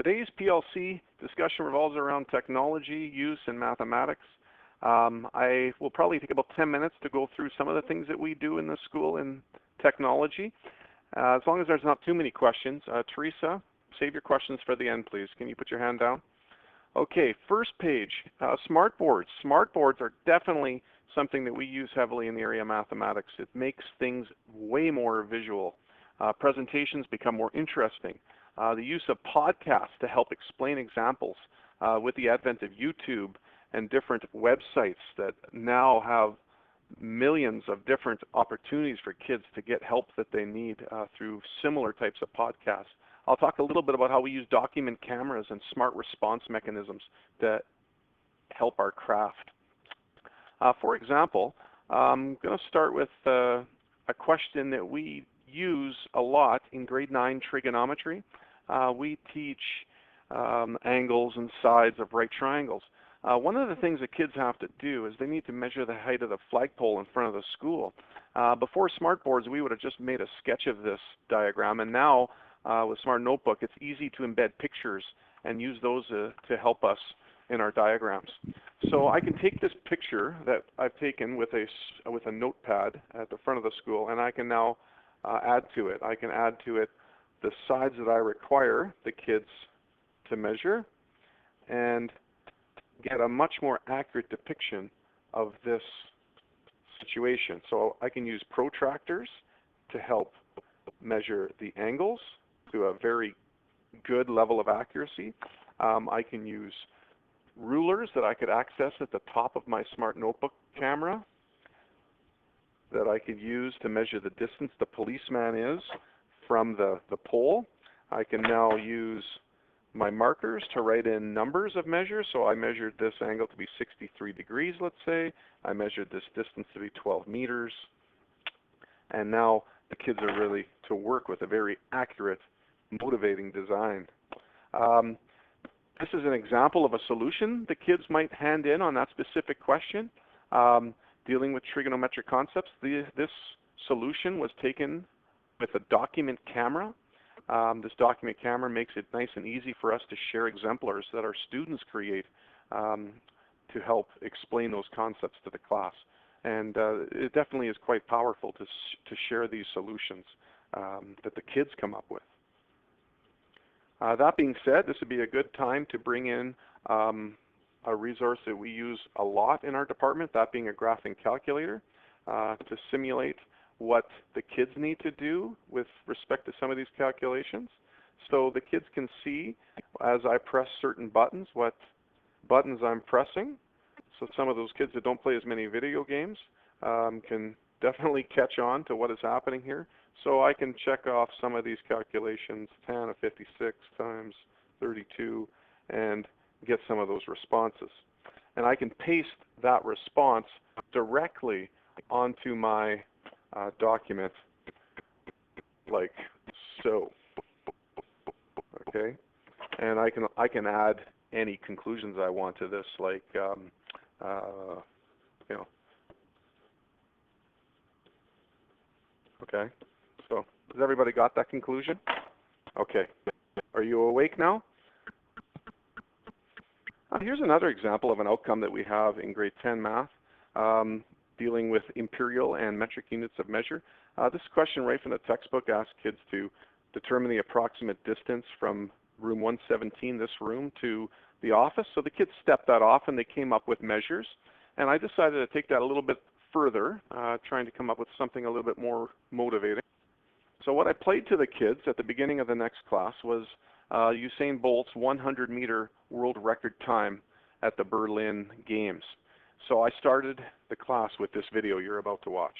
Today's PLC discussion revolves around technology use in mathematics. I will probably take about 10 minutes to go through some of the things that we do in the school in technology. As long as there's not too many questions. Teresa, save your questions for the end, please. Can you put your hand down? Okay, first page, smart boards. Smart boards are definitely something that we use heavily in the area of mathematics. It makes things way more visual. Presentations become more interesting. The use of podcasts to help explain examples with the advent of YouTube and different websites that now have millions of different opportunities for kids to get help that they need through similar types of podcasts. I'll talk a little bit about how we use document cameras and smart response mechanisms to help our craft. For example, I'm going to start with a question that we use a lot in grade 9 trigonometry. We teach angles and sides of right triangles. One of the things that kids have to do is they need to measure the height of the flagpole in front of the school. Before smartboards, we would have just made a sketch of this diagram, and now with Smart Notebook, it's easy to embed pictures and use those to help us in our diagrams. So I can take this picture that I've taken with a notepad at the front of the school, and I can now add to it. I can add to it the sides that I require the kids to measure and get a much more accurate depiction of this situation. So I can use protractors to help measure the angles to a very good level of accuracy. I can use rulers that I could access at the top of my Smart Notebook camera that I could use to measure the distance the policeman is from the pole. I can now use my markers to write in numbers of measures. So I measured this angle to be 63 degrees, let's say. I measured this distance to be 12 meters. And now the kids are really to work with a very accurate, motivating design. This is an example of a solution the kids might hand in on that specific question. Dealing with trigonometric concepts, this solution was taken with a document camera. This document camera makes it nice and easy for us to share exemplars that our students create to help explain those concepts to the class. And it definitely is quite powerful to share these solutions that the kids come up with. That being said, this would be a good time to bring in a resource that we use a lot in our department, that being a graphing calculator, to simulate what the kids need to do with respect to some of these calculations. So the kids can see as I press certain buttons what buttons I'm pressing. So some of those kids that don't play as many video games can definitely catch on to what is happening here. So I can check off some of these calculations, tan of 56 times 32, and get some of those responses. And I can paste that response directly onto my document like so. Okay, and I can add any conclusions I want to this, like you know. Okay, so has everybody got that conclusion? Okay, are you awake now? Here's another example of an outcome that we have in grade 10 math, dealing with imperial and metric units of measure. This question right from the textbook asks kids to determine the approximate distance from room 117, this room, to the office. So the kids stepped that off and they came up with measures. And I decided to take that a little bit further, trying to come up with something a little bit more motivating. So what I played to the kids at the beginning of the next class was Usain Bolt's 100-meter world record time at the Berlin Games. So I started the class with this video you're about to watch.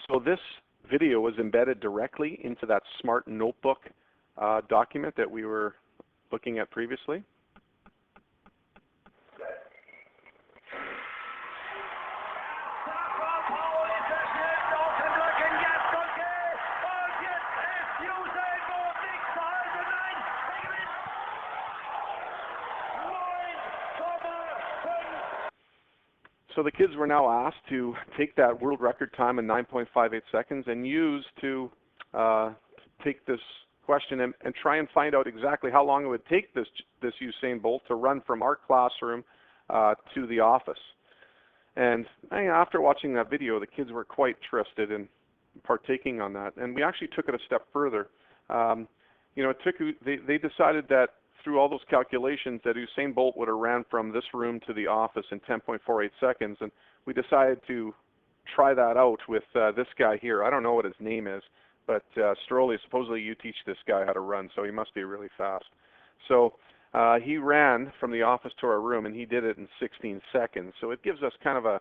So this video was embedded directly into that Smart Notebook document that we were looking at previously. So the kids were now asked to take that world record time in 9.58 seconds and use to take this question and try and find out exactly how long it would take this Usain Bolt to run from our classroom to the office. And after watching that video, the kids were quite interested in partaking on that, and we actually took it a step further. They decided that through all those calculations that Usain Bolt would have ran from this room to the office in 10.48 seconds, and we decided to try that out with this guy here. I don't know what his name is, but Stroley, supposedly you teach this guy how to run, so he must be really fast. So he ran from the office to our room, and he did it in 16 seconds. So it gives us kind of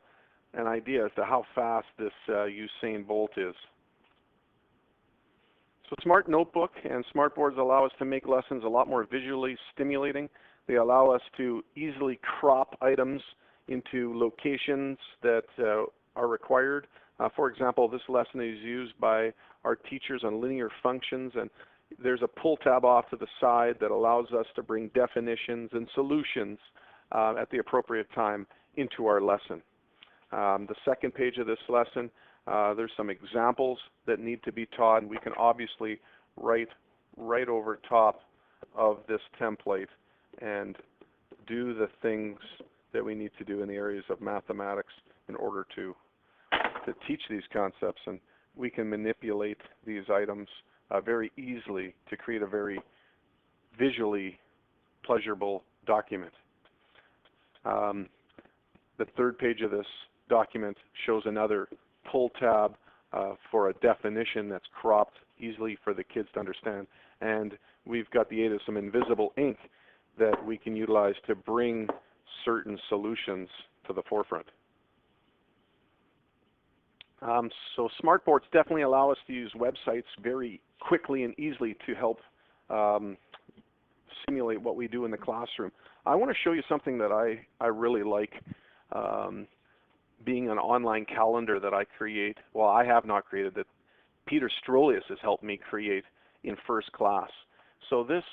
an idea as to how fast this Usain Bolt is. So Smart Notebook and Smart Boards allow us to make lessons a lot more visually stimulating. They allow us to easily crop items into locations that are required. For example, this lesson is used by our teachers on linear functions, and there's a pull tab off to the side that allows us to bring definitions and solutions at the appropriate time into our lesson. The second page of this lesson, there's some examples that need to be taught, and we can obviously write right over top of this template and do the things that we need to do in the areas of mathematics in order to teach these concepts, and we can manipulate these items very easily to create a very visually pleasurable document. The third page of this document shows another pull tab for a definition that's cropped easily for the kids to understand, and we've got the aid of some invisible ink that we can utilize to bring certain solutions to the forefront. So smart boards definitely allow us to use websites very quickly and easily to help simulate what we do in the classroom. I want to show you something that I really like, being an online calendar that I create. Well, I have not created, that Peter Strolius has helped me create in first class. So this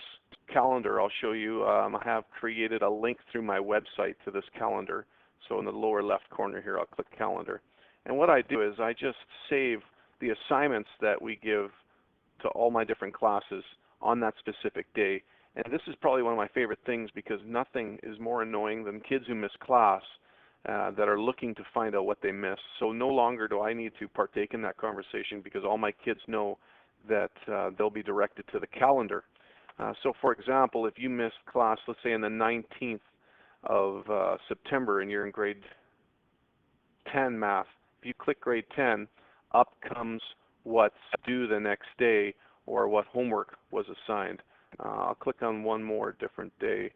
calendar, I'll show you, I have created a link through my website to this calendar. So in the lower left corner here, I'll click calendar. And what I do is I just save the assignments that we give to all my different classes on that specific day. And this is probably one of my favorite things, because nothing is more annoying than kids who miss class that are looking to find out what they missed. So no longer do I need to partake in that conversation, because all my kids know that they'll be directed to the calendar. So for example, if you missed class, let's say on the 19th of September, and you're in grade 10 math, if you click grade 10, up comes what's due the next day, or what homework was assigned. I'll click on one more different day.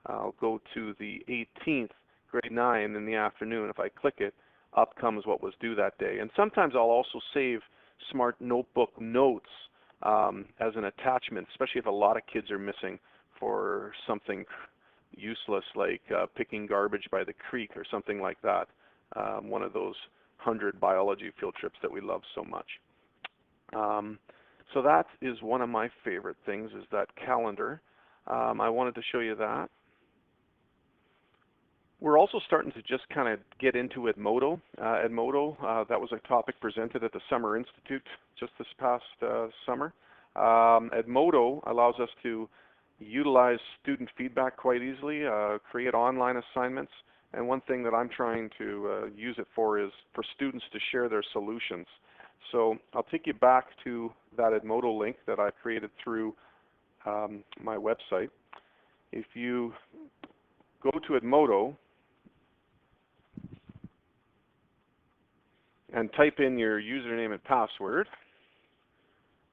I'll go to the 18th, grade 9 in the afternoon. If I click it, up comes what was due that day. And sometimes I'll also save Smart Notebook notes as an attachment, especially if a lot of kids are missing for something useless like picking garbage by the creek or something like that. One of those 100 biology field trips that we love so much. So that is one of my favorite things, is that calendar. I wanted to show you that. We're also starting to just kind of get into Edmodo. Edmodo, that was a topic presented at the Summer Institute just this past summer. Edmodo allows us to utilize student feedback quite easily, create online assignments, and one thing that I'm trying to use it for is for students to share their solutions. So I'll take you back to that Edmodo link that I created through my website. If you go to Edmodo and type in your username and password,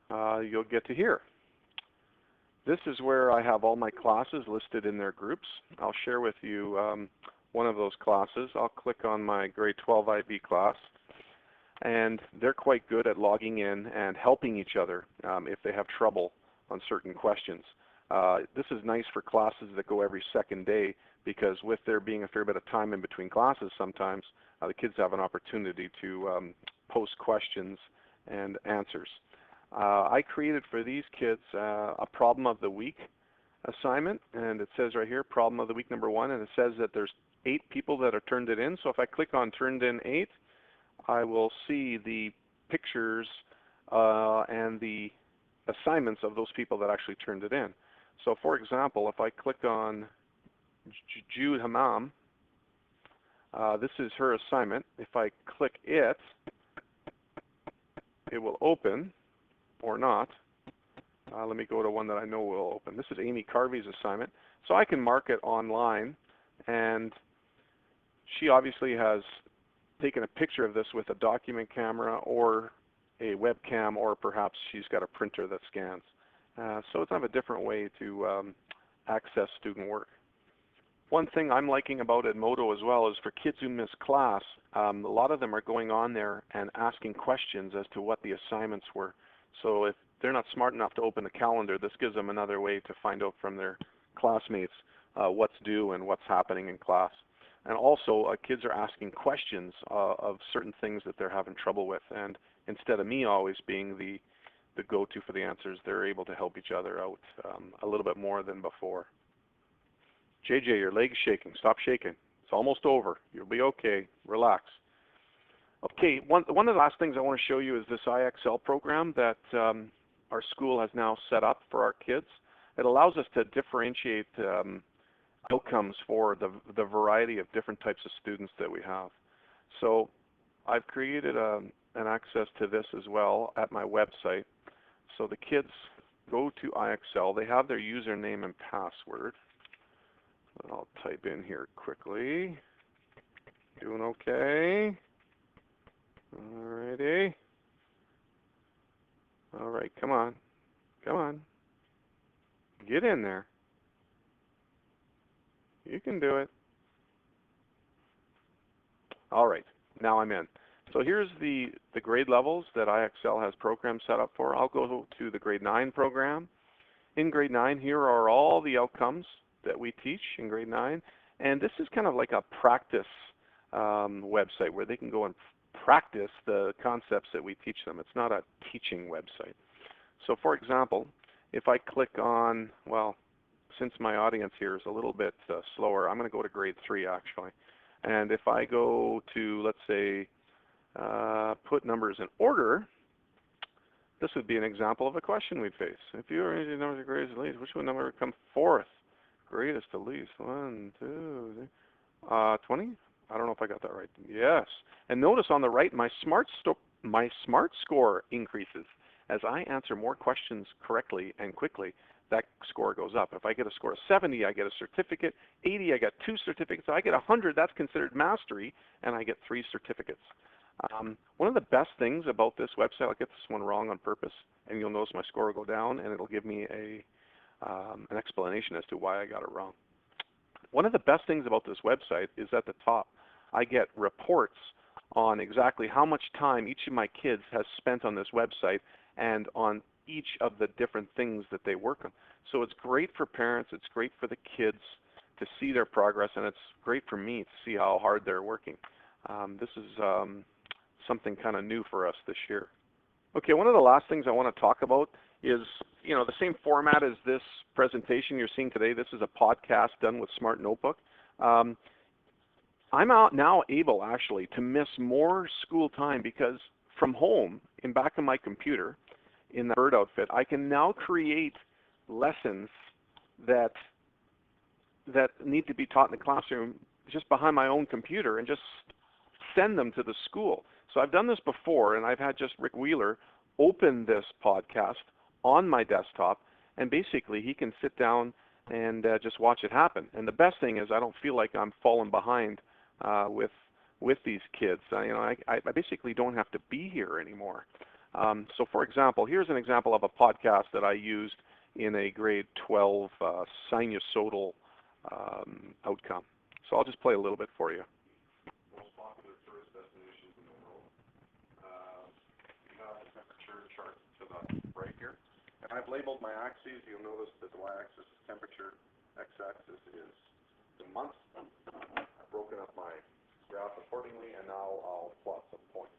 you'll get to here. This is where I have all my classes listed in their groups. I'll share with you one of those classes. I'll click on my grade 12 IB class, and they're quite good at logging in and helping each other if they have trouble on certain questions. This is nice for classes that go every second day, because with there being a fair bit of time in between classes sometimes, the kids have an opportunity to post questions and answers. I created for these kids a problem of the week assignment, and it says right here, problem of the week number 1, and it says that there's 8 people that have turned it in. So if I click on turned in 8, I will see the pictures and the assignments of those people that actually turned it in. So for example, if I click on Jude Hammam, this is her assignment. If I click it, it will open or not. Let me go to one that I know will open. This is Amy Carvey's assignment. So I can mark it online, and she obviously has taken a picture of this with a document camera or a webcam, or perhaps she's got a printer that scans. So it's kind of a different way to access student work. One thing I'm liking about Edmodo as well is for kids who miss class, a lot of them are going on there and asking questions as to what the assignments were. So if they're not smart enough to open the calendar, this gives them another way to find out from their classmates what's due and what's happening in class. And also, kids are asking questions of certain things that they're having trouble with. And instead of me always being the go-to for the answers, they're able to help each other out a little bit more than before. JJ, your leg's shaking. Stop shaking. It's almost over. You'll be okay. Relax. Okay, one of the last things I want to show you is this IXL program that our school has now set up for our kids. It allows us to differentiate outcomes for the variety of different types of students that we have. So I've created an access to this as well at my website. So the kids go to IXL. They have their username and password. I'll type in here quickly. Doing okay? Alrighty. All right, come on. Come on. Get in there. You can do it. All right, now I'm in. So here's the grade levels that IXL has programs set up for. I'll go to the grade 9 program. In grade 9, here are all the outcomes that we teach in grade 9. And this is kind of like a practice website where they can go and practice the concepts that we teach them. It's not a teaching website. So for example, if I click on, well, since my audience here is a little bit slower, I'm going to go to grade 3 actually. And if I go to, let's say, put numbers in order, this would be an example of a question we'd face. If you arrange the numbers of greatest to least, which one number would come fourth? Greatest to least. 1, 2, 3. 20? I don't know if I got that right. Yes. And notice on the right, my SMART score increases. As I answer more questions correctly and quickly, that score goes up. If I get a score of 70, I get a certificate. 80, I get 2 certificates. So I get 100, that's considered mastery, and I get 3 certificates. One of the best things about this website, I'll get this one wrong on purpose, and you'll notice my score will go down, and it'll give me an explanation as to why I got it wrong. One of the best things about this website is at the top, I get reports on exactly how much time each of my kids has spent on this website and on each of the different things that they work on. So it's great for parents, it's great for the kids to see their progress, and it's great for me to see how hard they're working. This is something kind of new for us this year. Okay, one of the last things I want to talk about is, the same format as this presentation you're seeing today. This is a podcast done with Smart Notebook. I'm now able actually to miss more school time because from home, in back of my computer, in the Bird outfit, I can now create lessons that need to be taught in the classroom just behind my own computer and just send them to the school. So I've done this before, and I've had just Rick Wheeler open this podcast on my desktop, and basically he can sit down and just watch it happen. And the best thing is I don't feel like I'm falling behind with these kids. I basically don't have to be here anymore. So for example, here's an example of a podcast that I used in a grade 12 sinusoidal outcome. So I'll just play a little bit for you. Most popular tourist destinations in the world. We have the temperature chart to the right here. And I've labeled my axes. You'll notice that the y-axis is temperature, x-axis is the month. I've broken up my graph accordingly, and now I'll plot some points.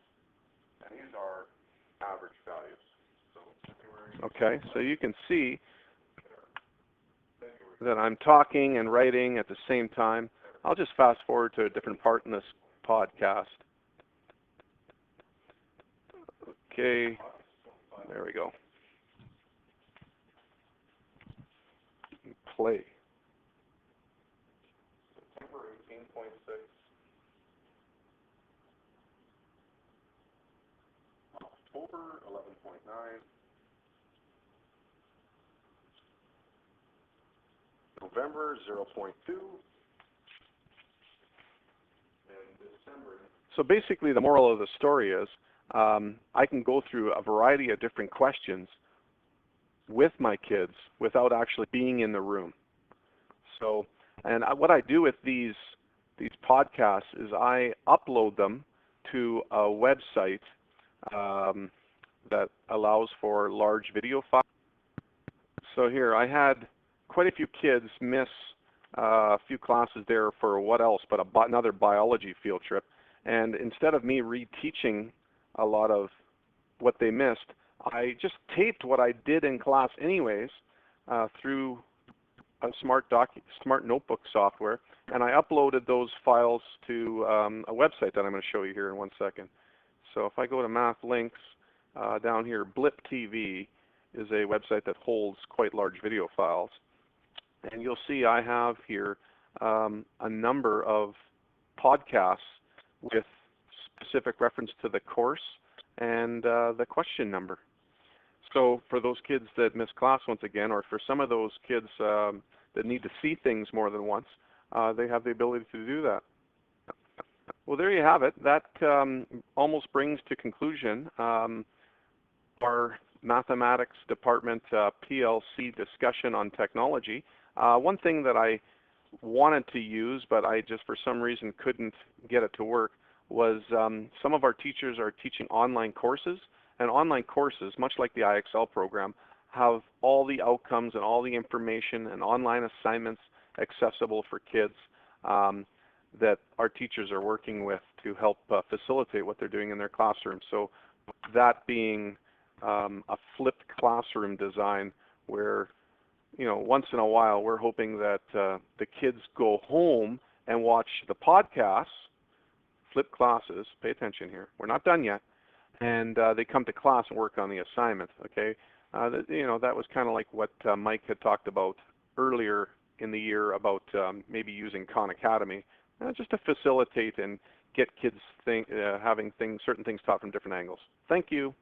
And these are average values. So okay, so you can see that I'm talking and writing at the same time. I'll just fast forward to a different part in this podcast. Okay, there we go. play. September 18.6. October 11.9. November 0.2. So basically the moral of the story is I can go through a variety of different questions with my kids without actually being in the room. So, and what I do with these podcasts is I upload them to a website that allows for large video files. So here I had quite a few kids miss a few classes there for what else but another biology field trip. And instead of me reteaching a lot of what they missed, I just taped what I did in class anyways through a smart notebook software, and I uploaded those files to a website that I'm going to show you here in 1 second. So if I go to Math Links, down here, Blip TV is a website that holds quite large video files. And you'll see I have here a number of podcasts with specific reference to the course and the question number. So for those kids that miss class once again, or for some of those kids that need to see things more than once, they have the ability to do that. Well, there you have it. That almost brings to conclusion our mathematics department PLC discussion on technology. One thing that I wanted to use, but I just for some reason couldn't get it to work, was some of our teachers are teaching online courses, and online courses, much like the IXL program, have all the outcomes and all the information and online assignments accessible for kids that our teachers are working with to help facilitate what they're doing in their classroom. So that being a flipped classroom design where, you know, once in a while we're hoping that the kids go home and watch the podcasts, flipped classes, pay attention here, we're not done yet, and they come to class and work on the assignment, okay? You know, that was kind of like what Mike had talked about earlier in the year about maybe using Khan Academy just to facilitate and get kids having certain things taught from different angles. Thank you.